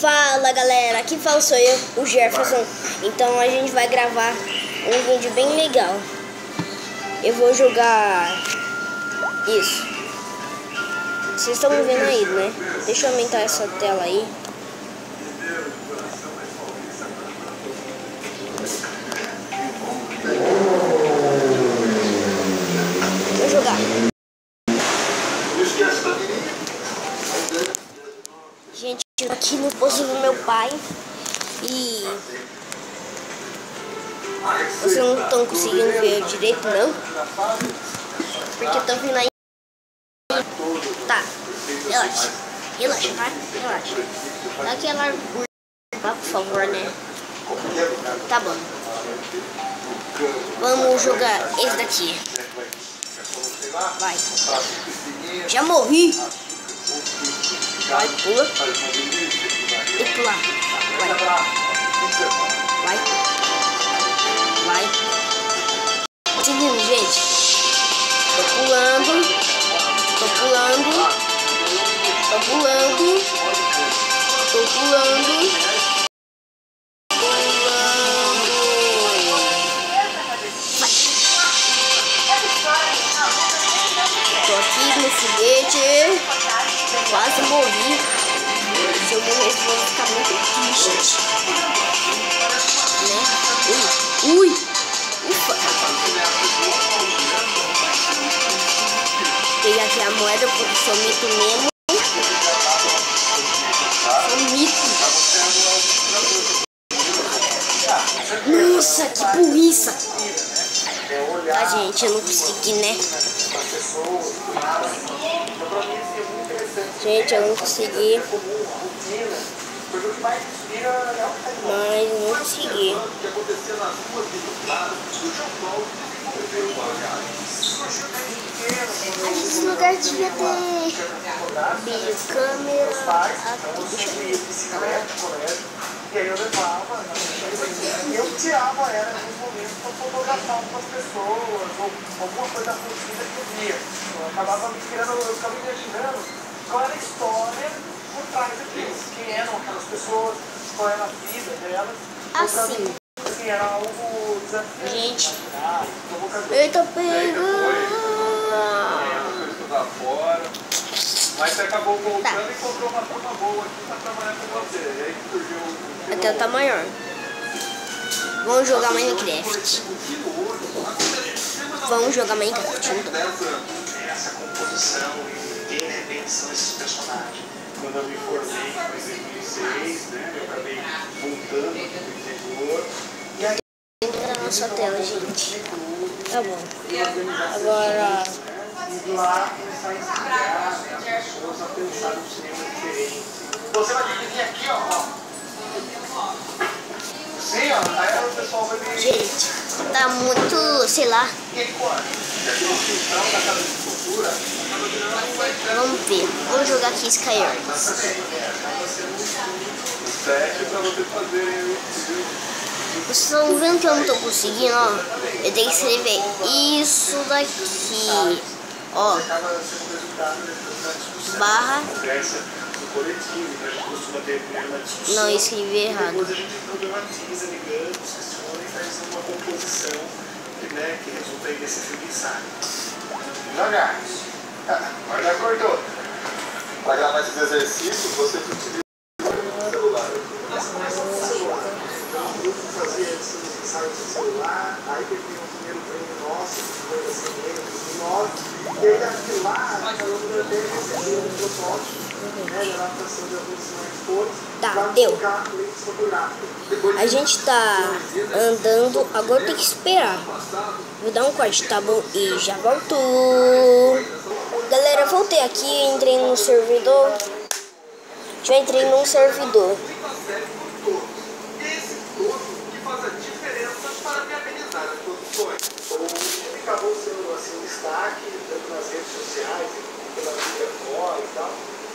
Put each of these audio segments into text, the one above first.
Fala galera, aqui fala sou eu, o Jefferson. Então a gente vai gravar um vídeo bem legal. Eu vou jogar isso. Vocês estão me vendo aí, né? Deixa eu aumentar essa tela aí. Vou jogar. Gente, eu tô aqui no posto do meu pai e vocês não estão conseguindo ver direito, não? Porque eu tô vindo aí. Tá, relaxa, tá? Relaxa. Dá aquela largura, por favor, né? Tá bom. Vamos jogar esse daqui. Vai. Já morri. Vai, pula. E pular. Vai. Seguindo, gente. Tô pulando. Tô aqui no foguete. Quase morri. Se eu morrer, eu vou ficar muito triste. Né? Ui! Ufa! Peguei aqui a moeda porque sou mito mesmo. Sou mito. Nossa, que burrice! Tá, gente, eu não consegui, né? Gente, eu não consegui. Mas eu não consegui. Esse lugar devia ter vídeo, câmera. E aí eu levava, eu tirava ela em alguns momentos para fotografar algumas pessoas ou alguma coisa acontecida que eu via. Eu acabava me imaginando qual era a história por trás daquilo, quem eram aquelas pessoas, qual era a vida delas. Assim. Assim, era algo desafiante. Gente, eu tô pegando. Mas você acabou voltando e comprou uma turma boa aqui pra trabalhar com você. E aí que surgiu o... Até tá maior. Vamos jogar Minecraft. Essa composição e ter, né, bem são esses personagens. Quando eu me formei em 2006, né, eu acabei voltando pro interior. E aí... Entra na nossa tela, gente. Tá bom. Agora... E lá começar a inspirar, né, as pessoas a pensar num cinema diferente. Você vai dividir aqui, ó. Sim, ó. Aí o pessoal vai vir. Gente, tá muito, sei lá. Vamos ver. Vamos jogar aqui Skywars. Vocês estão vendo que eu não tô conseguindo, ó. Eu tenho que escrever isso daqui. Ó. Barra. Não, eu escrevi errado. Depois a gente problematiza, ligando, questiona e faz uma composição que resulta aí desse filme ensaio. Devagar. Mas já cortou. Para gravar esses exercícios, você utiliza o celular. Fazia esses ensaios no celular, aí teve um primeiro prêmio nosso, que foi assim, em 2009. E aí daqui lá, a aluna dele recebeu um protótipo. Tá, deu. A gente tá andando, agora tem que esperar. Vou dar um corte, tá bom? E já voltou. Galera, voltei aqui, entrei no servidor. Já entrei num servidor. Acabou sendo assim um destaque, tanto nas redes sociais, pela mídia fora e tal.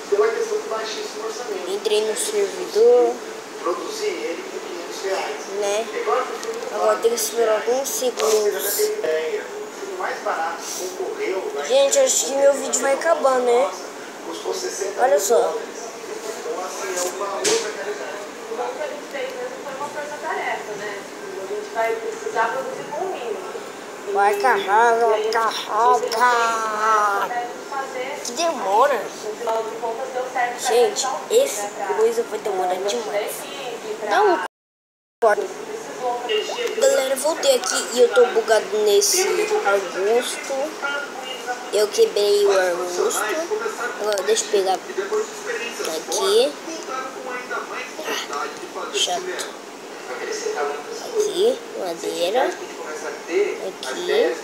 Pela questão do baixíssimo orçamento. Entrei no servidor. Produzir ele por R$500. Né? Agora tem que esperar alguns segundos. Gente, acho que meu vídeo vai acabar, né? Olha só. Então, assim, é uma outra realidade. vai precisar produzir com o mínimo. Vai carrega. Que demora. Gente, esse coisa vai demorar demais. Dá um corte. Galera, voltei aqui e eu tô bugado nesse arbusto. Eu quebrei o arbusto. Agora deixa eu pegar aqui. Chato. Aqui, madeira. Aqui.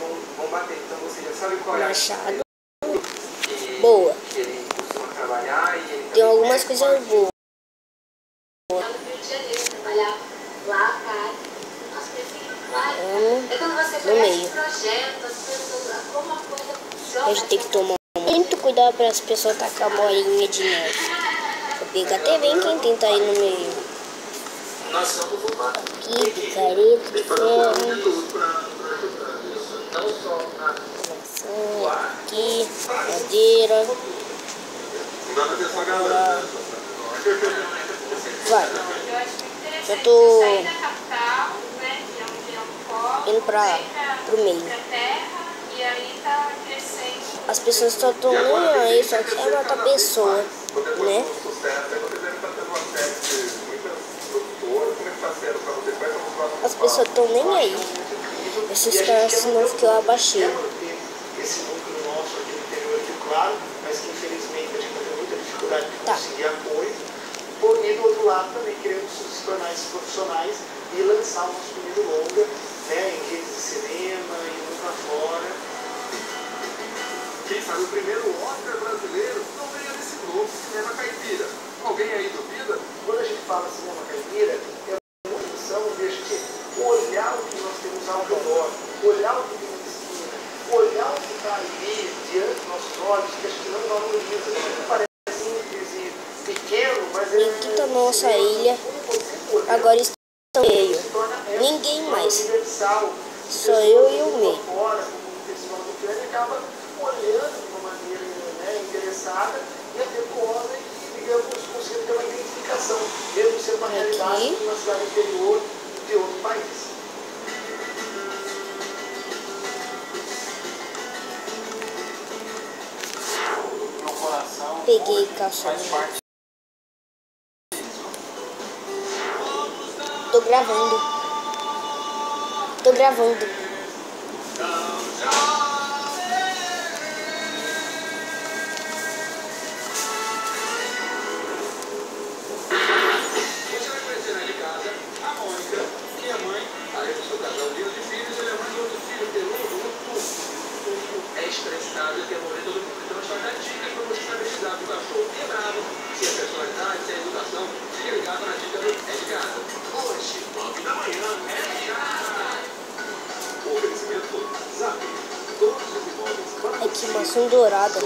Machado. Boa. Tem algumas coisas boas. No meio. A gente tem que tomar muito cuidado para as pessoas tacar a bolinha de neve. Eu pego até bem quem tenta ir no meio. Aqui, picareta de ferro. Aqui, madeira. Agora vai. Já tô indo pro meio. As pessoas só estão nem aí, só quer matar a pessoa, né? As pessoas estão nem aí. Esses caras não que eu abaixei. Esse núcleo nosso aqui no interior de Claro, mas que infelizmente a gente tem muita dificuldade de conseguir apoio. Porém, do outro lado, também queremos se tornar esses profissionais e lançar o nosso primeiro longa, né, em redes de cinema e mundo afora. Quem sabe o primeiro Oscar brasileiro não venha desse novo cinema caipira. Alguém aí duvida? Quando a gente fala cinema caipira, é uma função de a gente olhar o que nós temos ao redor, olhar o que tem na esquina, olhar o que está ali diante dos nossos olhos, que a gente não valoriza. Parece simples e pequeno, mas e aqui tá nossa ilha. Agora está no meio. Ninguém mais. Só eu e o meio. Acaba olhando de uma maneira, né, interessada e adequada e, digamos, conseguindo ter uma identificação, mesmo sendo uma realidade de uma cidade interior de outro país. Peguei caçamba. Tô gravando. Tô gravando. Estressado e tem momento do mundo. Então, só dá dicas para você saber lidar com o cachorro quebrado, se a personalidade, se a educação, se ligado na dica do É de Casa. Hoje, 9 da manhã, É de Casa. Oferecimento Zap. Todos os imóveis. Aqui, maçã dourada.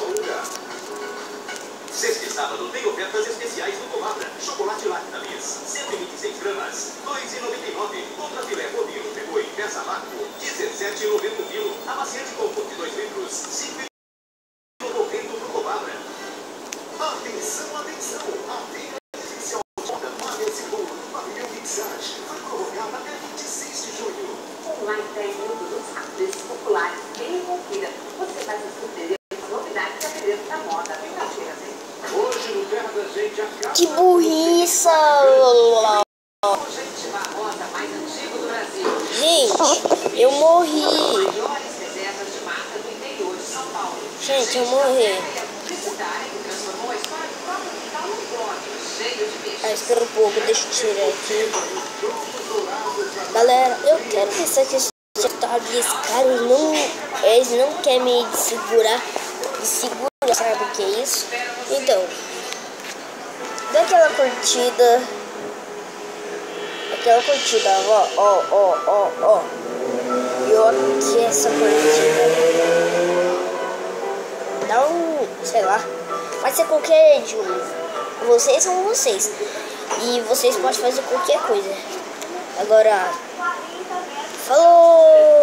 Sexta e sábado tem ofertas especiais no Colabra. Chocolate Lactalis, 126 gramas, R$ 2,99. Contra filé bovino pegou em peça Marco, R$ 17,90 o quilo. Amaciante combo de 2 litros, R$ 5,90 pro Colabra. Atenção, atenção! A feira especial da Malha Seguro, Pavilhão Vixage, vai prorrogada até 26 de junho. Online tem produtos rápidos, populares, bem confira. Você vai se surpreender com as novidades da beleza da moda. Vem cá, chega assim. Hoje, no Terra da Gente, a Que burriça! Gente Barrosa, mais antigo do Brasil. Gente, eu morri. Maiores reservas de mata do interior de São Paulo. Gente, eu morri. A publicidade que transformou a história do próprio quintal num blog cheio de bichos. Ah, espera um pouco, deixa eu tirar aqui. Galera, eu quero pensar que esse esses caras eles não querem me segurar. Sabe o que é isso? Então, dá aquela curtida. Ó. E ó, que essa curtida. Dá sei lá. Pode ser qualquer de um. Vocês são vocês. E vocês podem fazer qualquer coisa. Agora, falou!